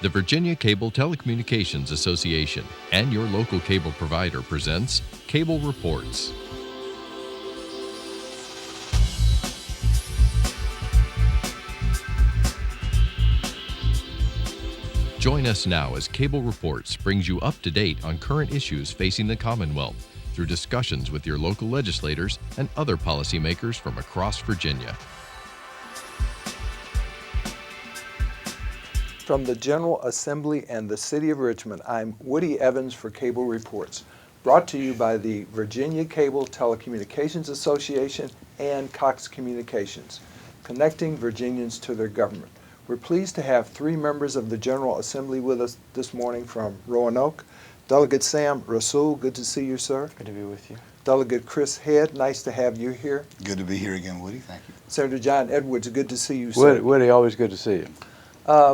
The Virginia Cable Telecommunications Association and your local cable provider presents Cable Reports. Join us now as Cable Reports brings you up to date on current issues facing the Commonwealth through discussions with your local legislators and other policymakers from across Virginia. From the General Assembly and the City of Richmond, I'm Woody Evans for Cable Reports, brought to you by the Virginia Cable Telecommunications Association and Cox Communications, connecting Virginians to their government. We're pleased to have three members of the General Assembly with us this morning from Roanoke. Delegate Sam Rasoul, good to see you, sir. Good to be with you. Delegate Chris Head, nice to have you here. Good to be here again, Woody. Thank you. Senator John Edwards, good to see you, sir. Woody, always good to see you.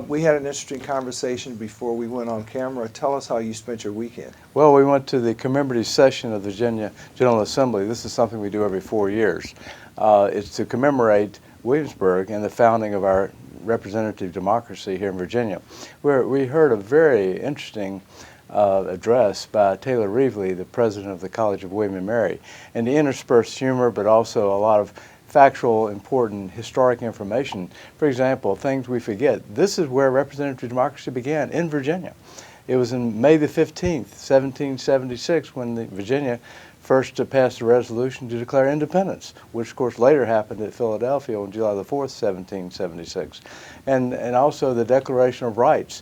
We had an interesting conversation before we went on camera. Tell us how you spent your weekend. Well, we went to the commemorative session of the Virginia General Assembly. This is something we do every 4 years. It's to commemorate Williamsburg and the founding of our representative democracy here in Virginia, where we heard a very interesting address by Taylor Reevely, the president of the College of William and Mary, and the interspersed humor, but also a lot of factual, important, historic information. For example, things we forget. This is where representative democracy began, in Virginia. It was in May the 15th, 1776, when Virginia first passed a resolution to declare independence, which of course later happened at Philadelphia on July the 4th, 1776. And also the Declaration of Rights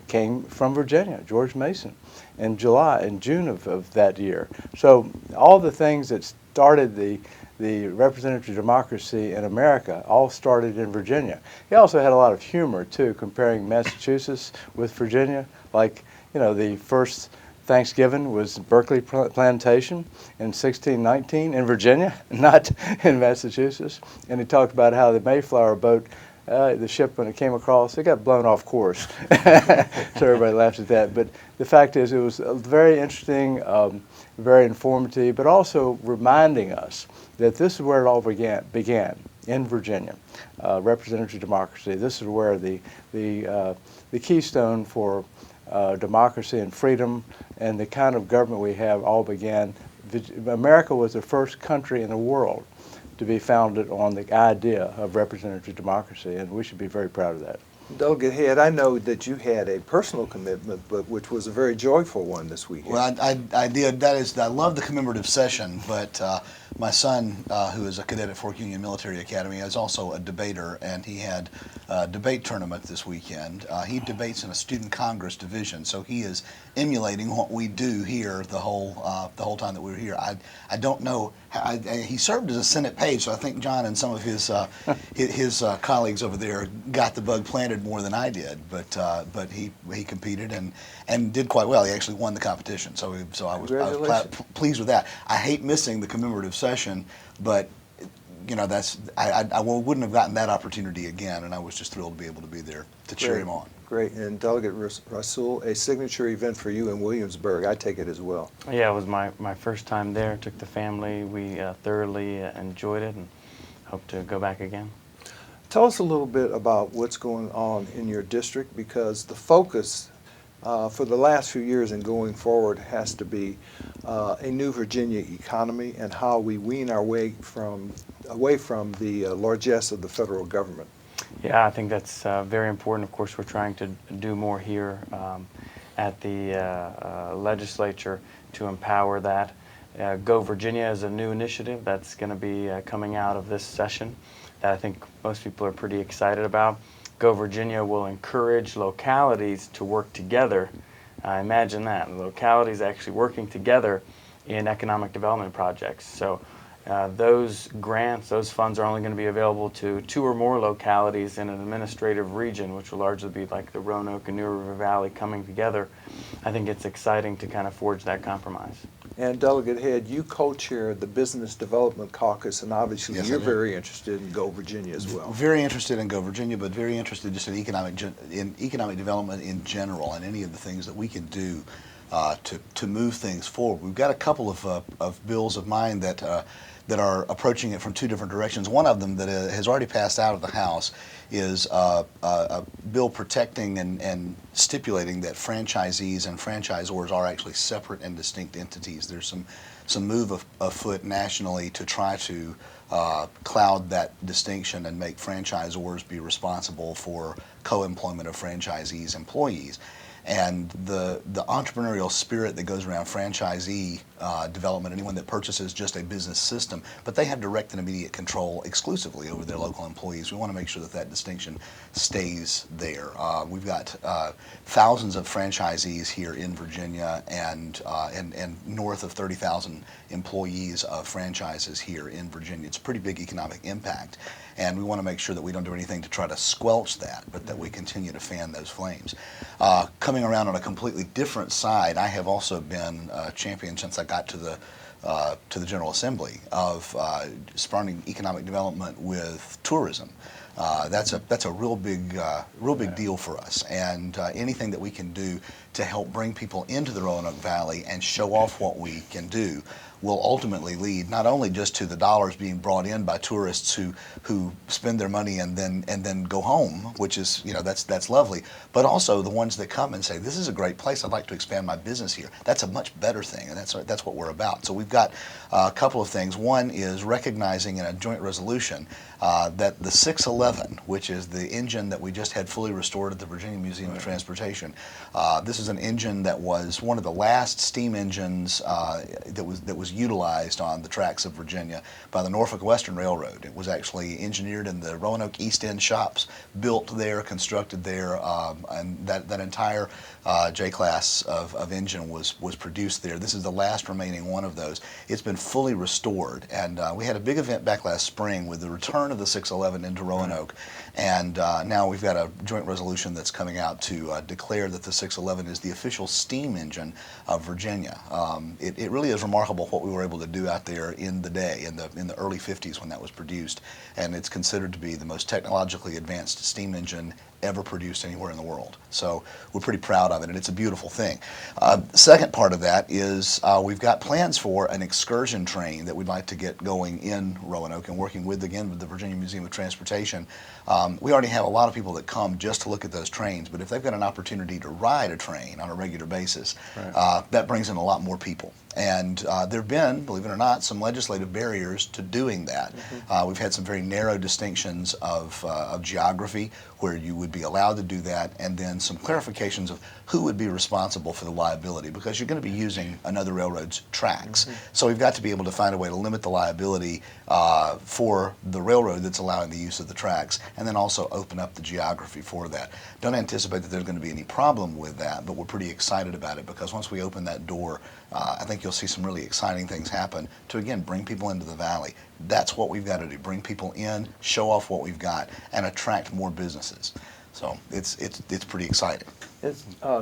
came from Virginia, George Mason, in June of that year. So all the things that started the representative democracy in America all started in Virginia. He also had a lot of humor too, comparing Massachusetts with Virginia. Like, you know, the first Thanksgiving was Berkeley Plantation in 1619 in Virginia, not in Massachusetts. And he talked about how the Mayflower boat, the ship, when it came across, it got blown off course. So everybody laughs at that. But the fact is, it was very interesting, very informative, but also reminding us that this is where it all began in Virginia, representative democracy. This is where the keystone for democracy and freedom and the kind of government we have all began. America was the first country in the world to be founded on the idea of representative democracy, and we should be very proud of that. Delegate Head, I know that you had a personal commitment, but which was a very joyful one this weekend. Well, I did. I love the commemorative session, but my son, who is a cadet at Fort Union Military Academy, is also a debater, and he had a debate tournament this weekend. He debates in a student congress division, so he is emulating what we do here the whole time that we were here. I don't know. He served as a Senate page, so I think John and some of his colleagues over there got the bug planted more than I did. But he competed and did quite well. He actually won the competition, so I was pleased with that. I hate missing the commemorative session, but you know, I wouldn't have gotten that opportunity again, and I was just thrilled to be able to be there to cheer him on. Great. And Delegate Rasoul, a signature event for you in Williamsburg, I take it as well. Yeah, it was my first time there. Took the family. We thoroughly enjoyed it and hope to go back again. Tell us a little bit about what's going on in your district, because the focus for the last few years and going forward has to be a new Virginia economy and how we wean our way away from the largesse of the federal government. Yeah, I think that's very important. Of course, we're trying to do more here at the legislature to empower that. Go Virginia is a new initiative that's going to be coming out of this session that I think most people are pretty excited about. Go Virginia will encourage localities to work together. Imagine that, localities actually working together in economic development projects. So those grants, those funds are only going to be available to 2 or more localities in an administrative region, which will largely be like the Roanoke and New River Valley coming together. I think it's exciting to kind of forge that compromise. And Delegate Head, you co-chair the Business Development Caucus, and obviously Yes, you're very interested in Go Virginia as well. Very interested in Go Virginia, but very interested just in economic development in general, and any of the things that we can do to move things forward. We've got a couple of bills of mine that that are approaching it from two different directions. One of them that has already passed out of the House is a bill protecting and stipulating that franchisees and franchisors are actually separate and distinct entities. There's some move afoot nationally to try to cloud that distinction and make franchisors be responsible for co-employment of franchisees' employees. And the entrepreneurial spirit that goes around franchisee development, anyone that purchases just a business system, but they have direct and immediate control exclusively over their local employees. We want to make sure that that distinction stays there. We've got thousands of franchisees here in Virginia and north of 30,000 employees of franchises here in Virginia. It's a pretty big economic impact. And we want to make sure that we don't do anything to try to squelch that, but that we continue to fan those flames. Coming around on a completely different side, I have also been a champion since I got to the General Assembly of spurring economic development with tourism. That's a real big deal for us, and anything that we can do to help bring people into the Roanoke Valley and show off what we can do will ultimately lead not only just to the dollars being brought in by tourists who spend their money and then go home, which is, that's lovely, but also the ones that come and say, this is a great place, I'd like to expand my business here. That's a much better thing, and that's what we're about. So we've got a couple of things. One is recognizing in a joint resolution that the 611, which is the engine that we just had fully restored at the Virginia Museum of Transportation, this is an engine that was one of the last steam engines that was utilized on the tracks of Virginia by the Norfolk Western Railroad. It was actually engineered in the Roanoke East End shops, built there, constructed there, and that entire J-class of engine was produced there. This is the last remaining one of those. It's been fully restored, and we had a big event back last spring with the return of the 611 into Roanoke, and now we've got a joint resolution that's coming out to declare that the 611 is the official steam engine of Virginia. It really is remarkable what we were able to do out there in the day, in the early 50s when that was produced, and it's considered to be the most technologically advanced steam engine ever produced anywhere in the world. So we're pretty proud of it, and it's a beautiful thing. The second part of that is we've got plans for an excursion train that we'd like to get going in Roanoke, and working with the Virginia Museum of Transportation. We already have a lot of people that come just to look at those trains, but if they've got an opportunity to ride a train on a regular basis, that brings in a lot more people. And there have been, believe it or not, some legislative barriers to doing that. We've had some very narrow distinctions of geography where you would be allowed to do that, and then some clarifications of who would be responsible for the liability, because you're going to be using another railroad's tracks. So we've got to be able to find a way to limit the liability for the railroad that's allowing the use of the tracks, and then also open up the geography for that. Don't anticipate that there's going to be any problem with that, but we're pretty excited about it, because once we open that door, I think you'll see some really exciting things happen to, again, bring people into the valley. That's what we've got to do, bring people in, show off what we've got, and attract more businesses. So it's pretty exciting.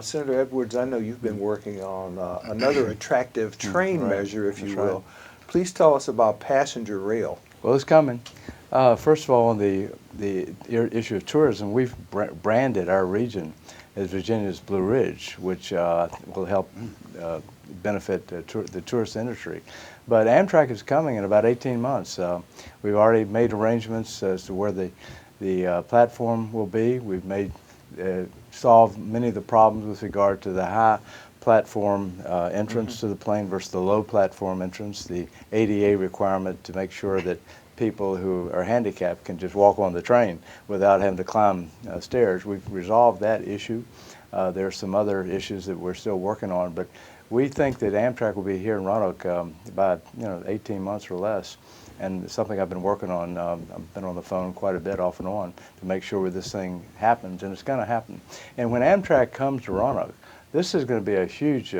Senator Edwards, I know you've been working on another attractive train measure, if you will. Please tell us about passenger rail. Well, it's coming. First of all, on the issue of tourism, we've branded our region as Virginia's Blue Ridge, which will help benefit the tourist industry. But Amtrak is coming in about 18 months. We've already made arrangements as to where the platform will be. We've solved many of the problems with regard to the high platform entrance to the plane versus the low platform entrance, the ADA requirement to make sure that people who are handicapped can just walk on the train without having to climb stairs. We've resolved that issue. There are some other issues that we're still working on, but we think that Amtrak will be here in Roanoke by 18 months or less, and it's something I've been working on. I've been on the phone quite a bit off and on to make sure this thing happens, and it's going to happen. And when Amtrak comes to Roanoke, this is going to be a huge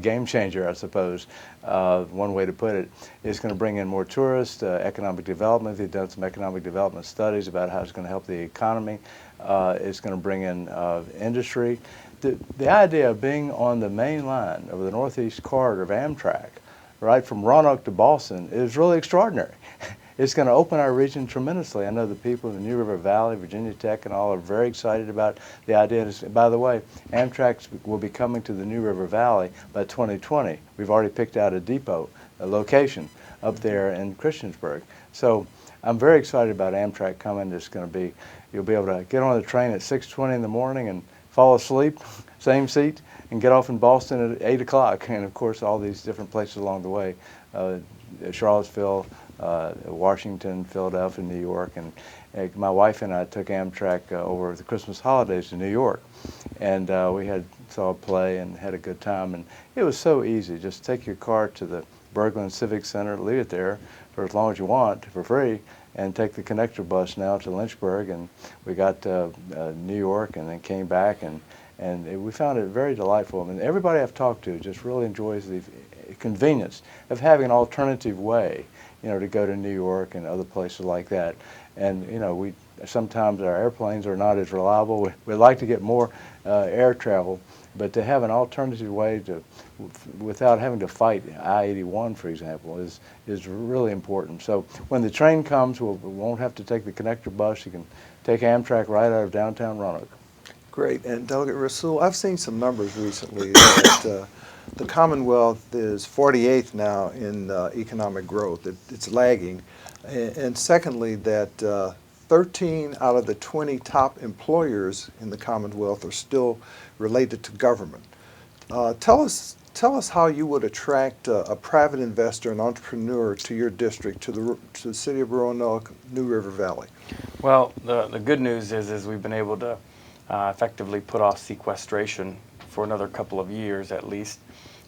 game changer, I suppose, one way to put it. It's going to bring in more tourists, economic development. They've done some economic development studies about how it's going to help the economy. It's going to bring in industry. The idea of being on the main line of the Northeast corridor of Amtrak, right from Roanoke to Boston, is really extraordinary. It's going to open our region tremendously. I know the people in the New River Valley, Virginia Tech, and all are very excited about the idea. By the way, Amtrak will be coming to the New River Valley by 2020. We've already picked out a depot, a location. up there in Christiansburg. So I'm very excited about Amtrak coming. It's going to be, you'll be able to get on the train at 6:20 in the morning and fall asleep, same seat, and get off in Boston at 8 o'clock. And of course, all these different places along the way, Charlottesville, Washington, Philadelphia, New York. And my wife and I took Amtrak over the Christmas holidays to New York. And we saw a play and had a good time. And it was so easy. Just take your car to the Berglund Civic Center, leave it there for as long as you want for free, and take the connector bus now to Lynchburg. And we got to New York and then came back, and we found it very delightful. I mean, everybody I've talked to just really enjoys the convenience of having an alternative way, to go to New York and other places like that. And, we sometimes our airplanes are not as reliable. We'd like to get more air travel, but to have an alternative way without having to fight I-81, for example, is really important. So when the train comes, we won't have to take the connector bus. You can take Amtrak right out of downtown Roanoke. Great. And Delegate Rasoul, I've seen some numbers recently that the Commonwealth is 48th now in economic growth. It's lagging. And secondly, that 13 out of the 20 top employers in the Commonwealth are still related to government. Tell us how you would attract a private investor, an entrepreneur to your district, to the city of Roanoke, New River Valley. Well, the good news is we've been able to effectively put off sequestration for another couple of years at least.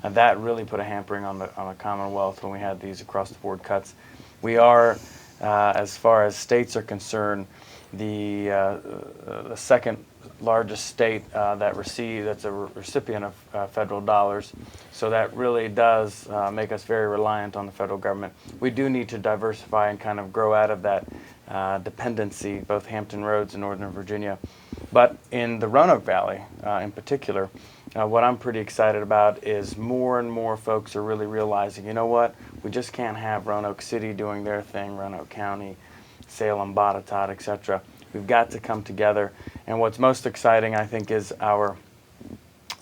And that really put a hampering on the Commonwealth when we had these across-the-board cuts. We are, as far as states are concerned, the second largest state that's a recipient of federal dollars. So that really does make us very reliant on the federal government. We do need to diversify and kind of grow out of that dependency, both Hampton Roads and Northern Virginia. But in the Roanoke Valley in particular, what I'm pretty excited about is more and more folks are really realizing, you know what, we just can't have Roanoke City doing their thing, Roanoke County, Salem, Botetourt, etc. We've got to come together. And what's most exciting, I think, is our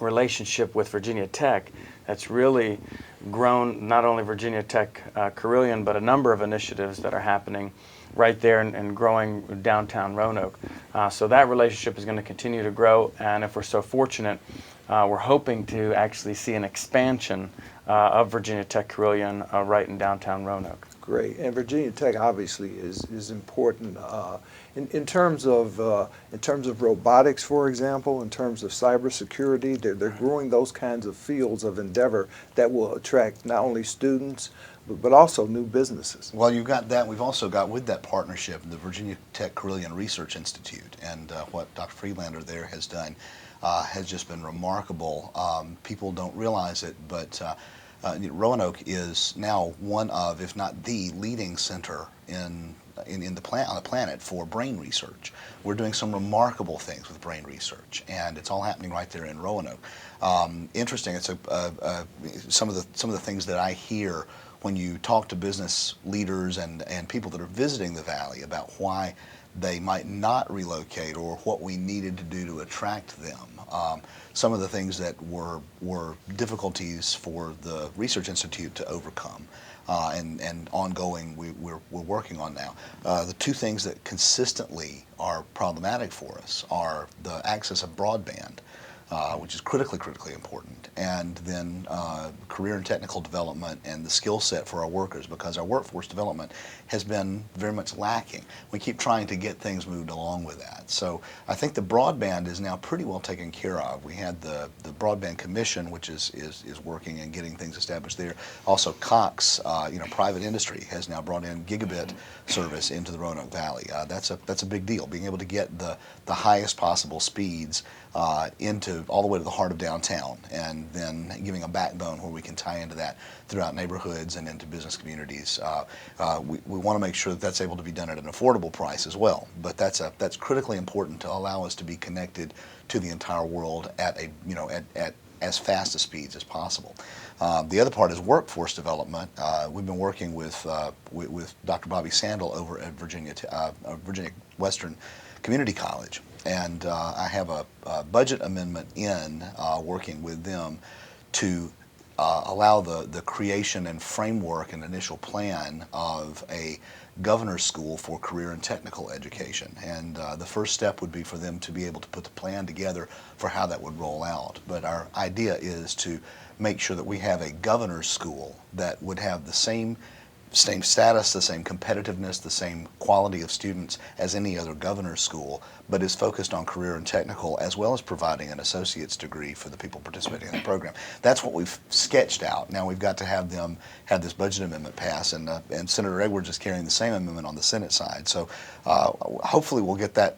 relationship with Virginia Tech that's really grown, not only Virginia Tech Carilion, but a number of initiatives that are happening right there and growing downtown Roanoke. So that relationship is going to continue to grow, and if we're so fortunate, we're hoping to actually see an expansion of Virginia Tech Carilion right in downtown Roanoke. Great, and Virginia Tech obviously is important in terms of robotics, for example, in terms of cybersecurity. They're growing those kinds of fields of endeavor that will attract not only students but also new businesses. Well, you've got that. We've also got, with that partnership, the Virginia Tech Carilion Research Institute, and what Dr. Friedlander there has done has just been remarkable. People don't realize it, but Roanoke is now one of, if not the leading center on the planet for brain research. We're doing some remarkable things with brain research, and it's all happening right there in Roanoke. Interesting. It's some of the things that I hear when you talk to business leaders and people that are visiting the valley about why they might not relocate or what we needed to do to attract them. Some of the things that were difficulties for the Research Institute to overcome and ongoing we're working on now. The two things that consistently are problematic for us are the access of broadband, which is critically important, and then career and technical development and the skill set for our workers, because our workforce development has been very much lacking. We keep trying to get things moved along with that. So I think the broadband is now pretty well taken care of. We had the Broadband Commission, which is working and getting things established there. Also Cox, private industry has now brought in gigabit service into the Roanoke Valley. That's a big deal, being able to get the highest possible speeds into all the way to the heart of downtown, and then giving a backbone where we can tie into that throughout neighborhoods and into business communities. We want to make sure that that's able to be done at an affordable price as well. But that's critically important to allow us to be connected to the entire world at as fast a speeds as possible. The other part is workforce development. We've been working with Dr. Bobby Sandel over at Virginia Western Community College, and I have a budget amendment working with them to allow the creation and framework and initial plan of a governor's school for career and technical education. And the first step would be for them to be able to put the plan together for how that would roll out. But our idea is to make sure that we have a governor's school that would have the same status, the same competitiveness, the same quality of students as any other governor's school, but is focused on career and technical, as well as providing an associate's degree for the people participating in the program. That's what we've sketched out. Now we've got to have them have this budget amendment pass, and Senator Edwards is carrying the same amendment on the Senate side. So hopefully we'll get that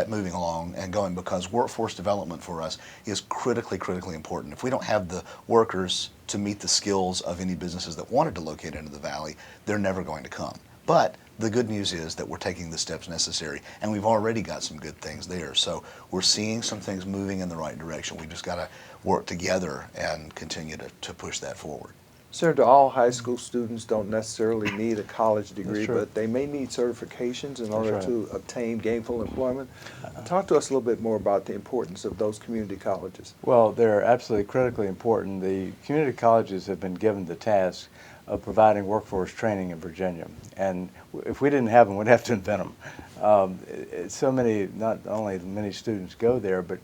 moving along and going, because workforce development for us is critically important. If we don't have the workers to meet the skills of any businesses that wanted to locate into the valley, they're never going to come. But the good news is that we're taking the steps necessary, and we've already got some good things there. So we're seeing some things moving in the right direction. We just got to work together and continue to push that forward. Senator, all high school students don't necessarily need a college degree, true. but they may need certifications in order right. to obtain gainful employment. Talk to us a little bit more about the importance of those community colleges. Well, they're absolutely critically important. The community colleges have been given the task of providing workforce training in Virginia, and if we didn't have them, we'd have to invent them. So many, not only many students go there, but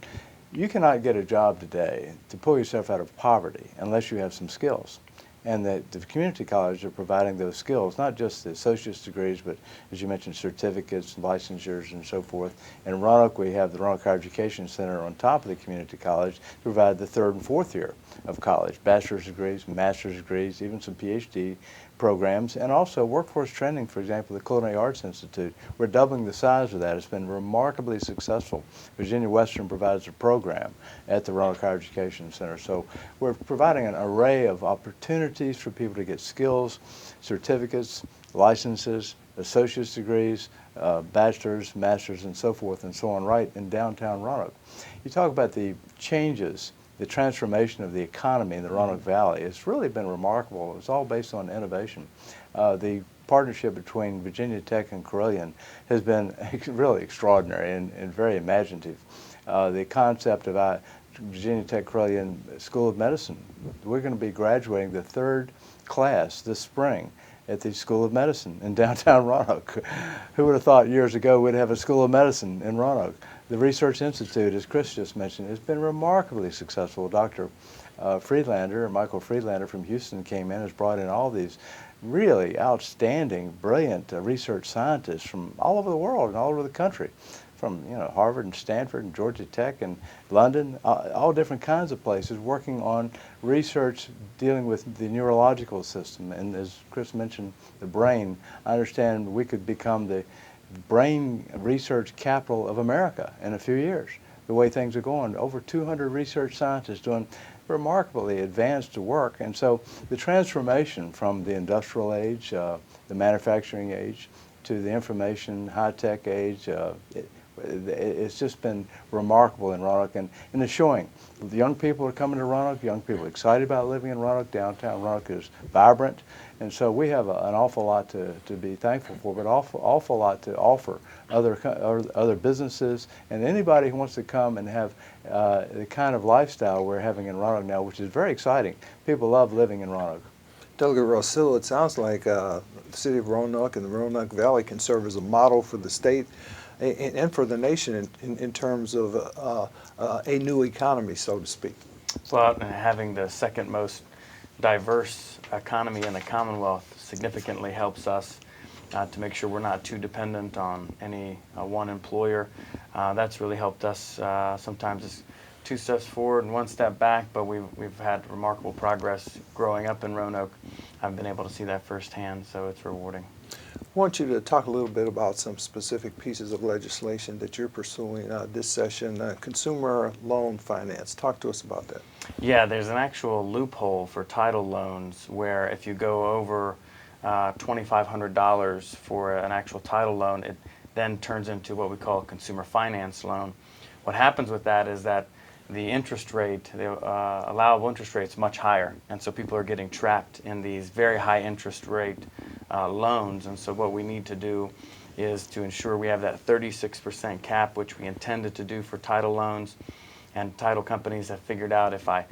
you cannot get a job today to pull yourself out of poverty unless you have some skills. And the community colleges are providing those skills, not just the associate's degrees, but as you mentioned, certificates, licensures, and so forth. In Roanoke, we have the Roanoke Higher Education Center on top of the community college to provide the 3rd and 4th year of college, bachelor's degrees, master's degrees, even some PhD programs, and also workforce training. For example, the Culinary Arts Institute, we're doubling the size of that. It's been remarkably successful. Virginia Western provides a program at the Roanoke Higher Education Center. So we're providing an array of opportunities for people to get skills, certificates, licenses, associate's degrees, bachelor's, master's, and so forth and so on, right in downtown Roanoke. You talk about the changes, the transformation of the economy in the Roanoke Valley. It's really been remarkable. It's all based on innovation. The partnership between Virginia Tech and Carilion has been really extraordinary and very imaginative. The concept of Virginia Tech Carilion School of Medicine, we're going to be graduating the 3rd class this spring at the School of Medicine in downtown Roanoke. Who would have thought years ago we'd have a School of Medicine in Roanoke? The Research Institute, as Chris just mentioned, has been remarkably successful. Dr. Friedlander, Michael Friedlander from Houston came in, has brought in all these really outstanding, brilliant research scientists from all over the world and all over the country, from Harvard and Stanford and Georgia Tech and London, all different kinds of places, working on research dealing with the neurological system. And as Chris mentioned, the brain, I understand we could become the brain research capital of America in a few years. The way things are going, over 200 research scientists doing remarkably advanced work. And so the transformation from the industrial age, the manufacturing age, to the information high-tech age, it's just been remarkable in Roanoke, and it's showing. The young people are coming to Roanoke, young people are excited about living in Roanoke. Downtown Roanoke is vibrant, and so we have an awful lot to be thankful for, but awful lot to offer other businesses and anybody who wants to come and have the kind of lifestyle we're having in Roanoke now, which is very exciting. People love living in Roanoke. Delegate Rasoul, it sounds like the city of Roanoke and the Roanoke Valley can serve as a model for the state and for the nation in terms of a new economy, so to speak. Well, having the 2nd most diverse economy in the Commonwealth significantly helps us to make sure we're not too dependent on any one employer. That's really helped us. Sometimes it's 2 steps forward and 1 step back, but we've had remarkable progress growing up in Roanoke. I've been able to see that firsthand, so it's rewarding. I want you to talk a little bit about some specific pieces of legislation that you're pursuing this session. Consumer loan finance. Talk to us about that. Yeah, there's an actual loophole for title loans where if you go over $2,500 for an actual title loan, it then turns into what we call a consumer finance loan. What happens with that is that the interest rate, the allowable interest rate is much higher, and so people are getting trapped in these very high interest rate loans. And so what we need to do is to ensure we have that 36% cap, which we intended to do for title loans. And title companies have figured out if I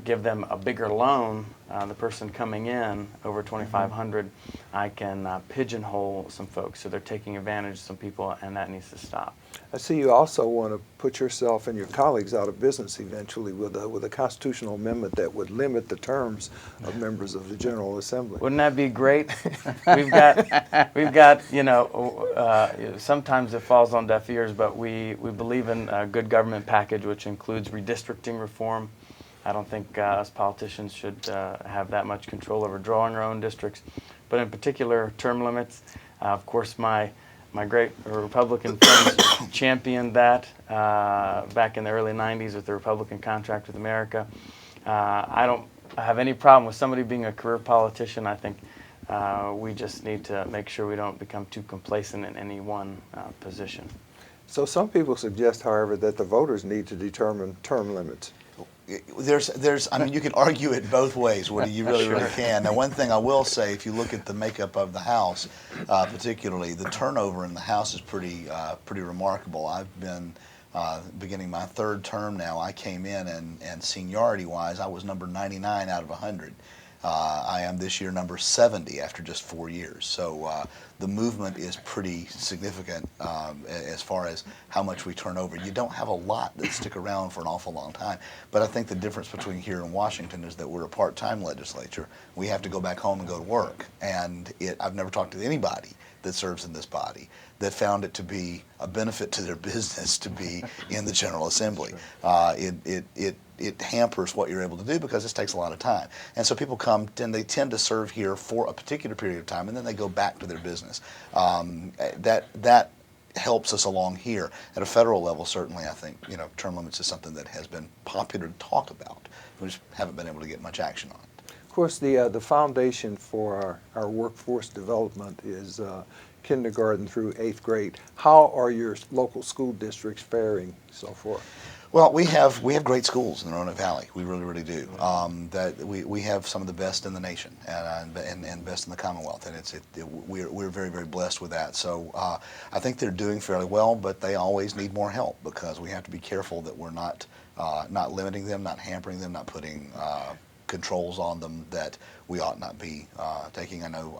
give them a bigger loan, the person coming in over $2,500, I can pigeonhole some folks, so they're taking advantage of some people, and that needs to stop. I see you also want to put yourself and your colleagues out of business eventually with a constitutional amendment that would limit the terms of members of the General Assembly. Wouldn't that be great? we've got, sometimes it falls on deaf ears, but we believe in a good government package, which includes redistricting reform. I don't think us politicians should have that much control over drawing our own districts, but in particular, term limits. Of course, my great Republican friends championed that back in the early 90s with the Republican Contract with America. I don't have any problem with somebody being a career politician. I think we just need to make sure we don't become too complacent in any one position. So some people suggest, however, that the voters need to determine term limits. I mean, you can argue it both ways, Woody. You really, really can. Now, one thing I will say, if you look at the makeup of the House, particularly, the turnover in the House is pretty remarkable. I've been beginning my third term now. I came in, and seniority-wise, I was number 99 out of 100. I am this year number 70 after just 4 years. So the movement is pretty significant as far as how much we turn over. You don't have a lot that stick around for an awful long time. But I think the difference between here and Washington is that we're a part-time legislature. We have to go back home and go to work. And I've never talked to anybody that serves in this body that found it to be a benefit to their business to be in the General Assembly. It hampers what you're able to do because this takes a lot of time. And so people come and they tend to serve here for a particular period of time and then they go back to their business. That helps us along here. At a federal level, certainly, I think, term limits is something that has been popular to talk about. We just haven't been able to get much action on it. Of course, the foundation for our workforce development is kindergarten through 8th grade. How are your local school districts faring so far? Well, we have great schools in the Roanoke Valley. We really, really do. We have some of the best in the nation and best in the Commonwealth, and we're very, very blessed with that. So I think they're doing fairly well, but they always need more help because we have to be careful that we're not limiting them, not hampering them, not putting controls on them that we ought not be taking. I know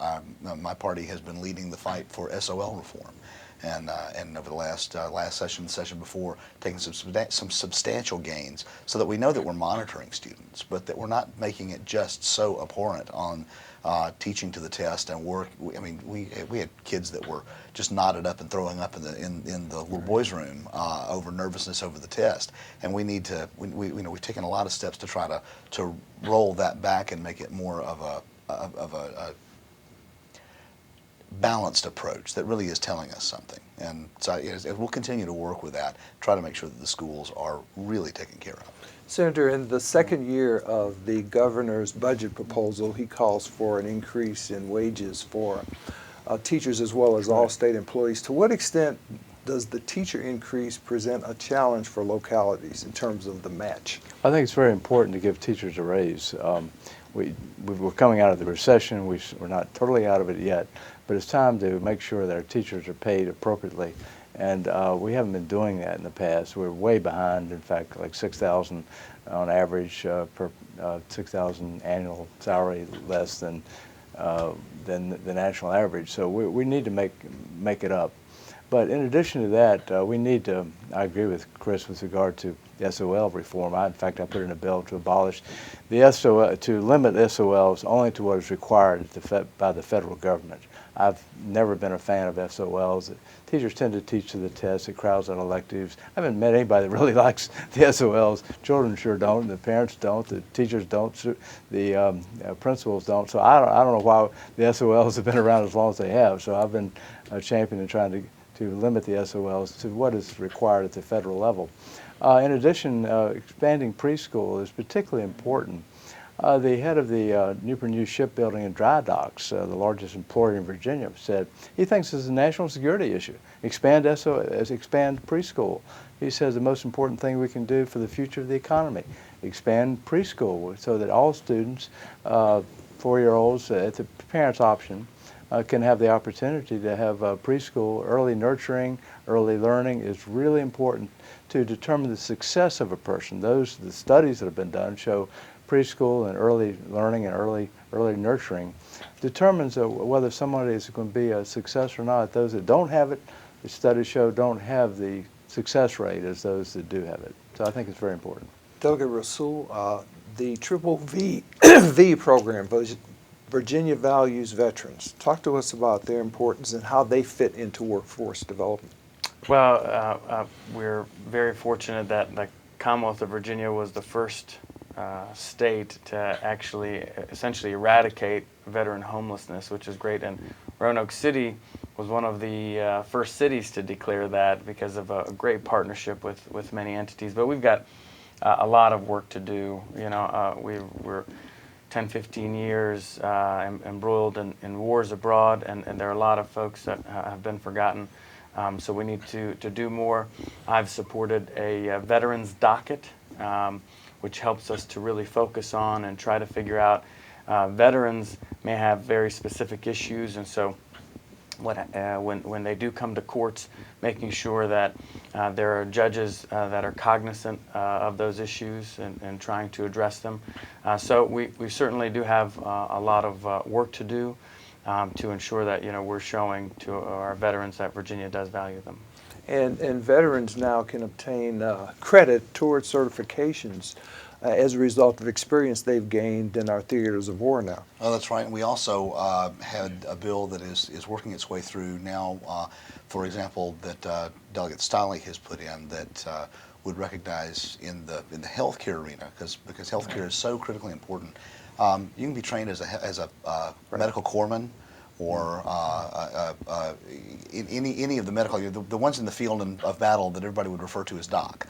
my party has been leading the fight for SOL reform. And over the last session, the session before, taking some substantial gains so that we know that we're monitoring students, but that we're not making it just so abhorrent on teaching to the test and work. I mean, we had kids that were just knotted up and throwing up in the little boys' room over nervousness over the test, and we need to. We've taken a lot of steps to try to roll that back and make it more of a balanced approach that really is telling us something. And so we'll continue to work with that, try to make sure that the schools are really taken care of. Senator, in the second year of the governor's budget proposal, he calls for an increase in wages for teachers as well as all state employees. To what extent does the teacher increase present a challenge for localities in terms of the match? I think it's very important to give teachers a raise. We're coming out of the recession. We're not totally out of it yet, but it's time to make sure that our teachers are paid appropriately. And we haven't been doing that in the past. We're way behind. In fact, like $6,000 on average per $6,000 annual salary, less than the national average. So we need to make it up. But in addition to that, we need to. I agree with Chris with regard to the SOL reform. In fact, I put in a bill to abolish the SOL, to limit SOLs only to what is required by the federal government. I've never been a fan of SOLs. Teachers tend to teach to the test. It crowds out electives. I haven't met anybody that really likes the SOLs. Children sure don't. The parents don't. The teachers don't. The principals don't. So I don't know why the SOLs have been around as long as they have. So I've been a champion in trying to limit the SOLs to what is required at the federal level. In addition, expanding preschool is particularly important. The head of the Newport News Shipbuilding and Dry Docks, the largest employer in Virginia, said he thinks this is a national security issue. Expand preschool. He says the most important thing we can do for the future of the economy. Expand preschool so that all students, 4-year-olds, at the parents' option, can have the opportunity to have preschool. Early nurturing, early learning is really important to determine the success of a person. The studies that have been done show preschool and early learning and early nurturing determines whether somebody is going to be a success or not. Those that don't have it, the studies show, don't have the success rate as those that do have it. So I think it's very important. Delegate Rasoul, the Triple V program, Virginia Values Veterans. Talk to us about their importance and how they fit into workforce development. Well, we're very fortunate that the Commonwealth of Virginia was the first state to actually essentially eradicate veteran homelessness, which is great. And Roanoke City was one of the first cities to declare that because of a great partnership with many entities. But we've got a lot of work to do. You know, we're 10, 15 years embroiled in wars abroad, and there are a lot of folks that have been forgotten. So we need to do more. I've supported a veterans docket, which helps us to really focus on and try to figure out veterans may have very specific issues, and so when they do come to courts, making sure that there are judges that are cognizant of those issues and trying to address them. So we certainly do have a lot of work to do to ensure that we're showing to our veterans that Virginia does value them. And veterans now can obtain credit towards certifications as a result of experience they've gained in our theaters of war now. Oh, that's right. And we also had a bill that is working its way through now, for example, that Delegate Stiley has put in that would recognize in the healthcare arena, because healthcare is so critically important. You can be trained as a medical corpsman, or in any of the medical, the ones in the field of battle that everybody would refer to as doc.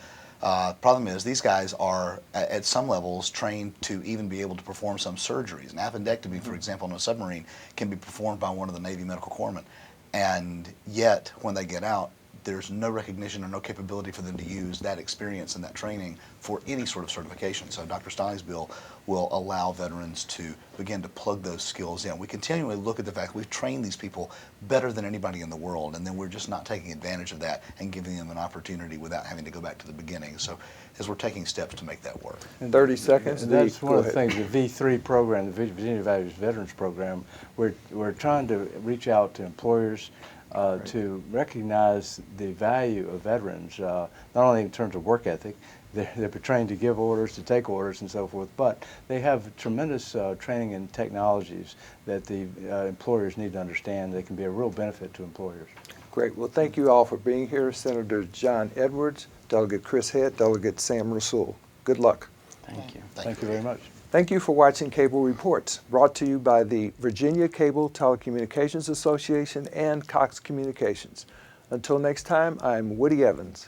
Problem is, these guys are, at some levels, trained to even be able to perform some surgeries. An appendectomy, for example, on a submarine can be performed by one of the Navy medical corpsmen. And yet, when they get out, there's no recognition or no capability for them to use that experience and that training for any sort of certification. So Dr. Stiley's bill will allow veterans to begin to plug those skills in. We continually look at the fact we've trained these people better than anybody in the world, and then we're just not taking advantage of that and giving them an opportunity without having to go back to the beginning. So as we're taking steps to make that work. In 30 seconds. And that's one of the things, the V3 program, the Virginia Values Veterans Program, we're trying to reach out to employers to recognize the value of veterans, not only in terms of work ethic. They're trained to give orders, to take orders, and so forth, but they have tremendous training in technologies that the employers need to understand. They can be a real benefit to employers. Great. Well, thank you all for being here. Senator John Edwards, Delegate Chris Head, Delegate Sam Rasoul. Good luck. Thank you. Thank you very much. Thank you for watching Cable Reports, brought to you by the Virginia Cable Telecommunications Association and Cox Communications. Until next time, I'm Woody Evans.